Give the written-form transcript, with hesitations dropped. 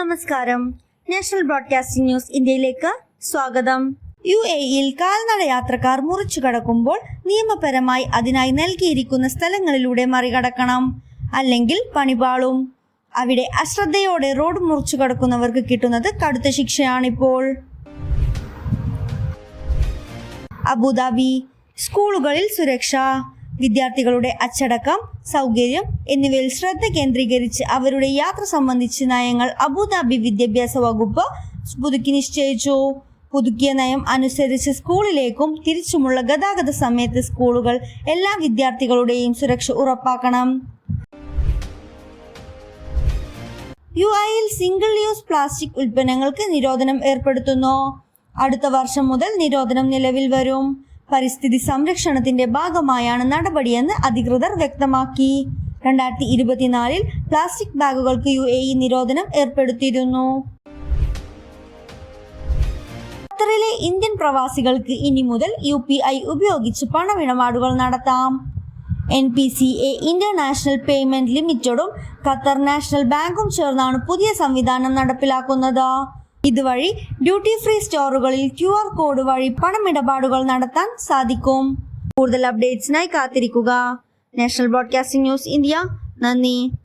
നമസ്കാരം. National broadcasting news ഇന്ത്യയിലേക്ക് സ്വാഗതം. UAE-യിൽ കാൽനട യാത്രക്കാർ മുറിച്ചു കടക്കുമ്പോൾ നിയമപരമായി അതിനായി നൽകിയിരിക്കുന്ന സ്ഥലങ്ങളിലൂടെ മറികടക്കണം, അല്ലെങ്കിൽ പണിപാളും. അവിടെ അശ്രദ്ധയോടെ റോഡ് മുറിച്ചു കടക്കുന്നവർക്ക് കിട്ടുന്നത് കടുത്ത ശിക്ഷയാണിപ്പോൾ. അബുദാബി. സ്കൂളുകളിൽ സുരക്ഷ, വിദ്യാർത്ഥികളുടെ അച്ചടക്കം, സൗകര്യം എന്നിവയിൽ ശ്രദ്ധ കേന്ദ്രീകരിച്ച് അവരുടെ യാത്ര സംബന്ധിച്ച നയങ്ങൾ അബുദാബി വിദ്യാഭ്യാസ വകുപ്പ് പുതുക്കി നിശ്ചയിച്ചു. പുതുക്കിയ നയം അനുസരിച്ച് സ്കൂളിലേക്കും തിരിച്ചുമുള്ള ഗതാഗത സമയത്ത് സ്കൂളുകൾ എല്ലാ വിദ്യാർത്ഥികളുടെയും സുരക്ഷ ഉറപ്പാക്കണം. UAE-യിൽ സിംഗിൾ യൂസ് പ്ലാസ്റ്റിക് ഉൽപ്പന്നങ്ങൾക്ക് നിരോധനം ഏർപ്പെടുത്തുന്നു. അടുത്ത വർഷം മുതൽ നിരോധനം നിലവിൽ വരും. പരിസ്ഥിതി സംരക്ഷണത്തിന്റെ ഭാഗമായാണ് നടപടിയെന്ന് അധികൃതർ വ്യക്തമാക്കി. 2024-ൽ പ്ലാസ്റ്റിക് ബാഗുകൾക്ക് UAE നിരോധനം ഏർപ്പെടുത്തിയിരുന്നു. ഖത്തറിലെ ഇന്ത്യൻ പ്രവാസികൾക്ക് ഇനി മുതൽ UPI ഉപയോഗിച്ച് പണമിടപാടുകൾ നടത്താം. NPCA ഇന്റർനാഷണൽ പേയ്മെന്റ് ലിമിറ്റഡും ഖത്തർ നാഷണൽ ബാങ്കും ചേർന്നാണ് പുതിയ സംവിധാനം നടപ്പിലാക്കുന്നത്. ഇതുവഴി ഡ്യൂട്ടി ഫ്രീ സ്റ്റോറുകളിൽ QR കോഡ് വഴി പണമിടപാടുകൾ നടത്താൻ സാധിക്കും. കൂടുതൽ അപ്ഡേറ്റ്സിനായി കാത്തിരിക്കുക. National broadcasting news India. നന്ദി.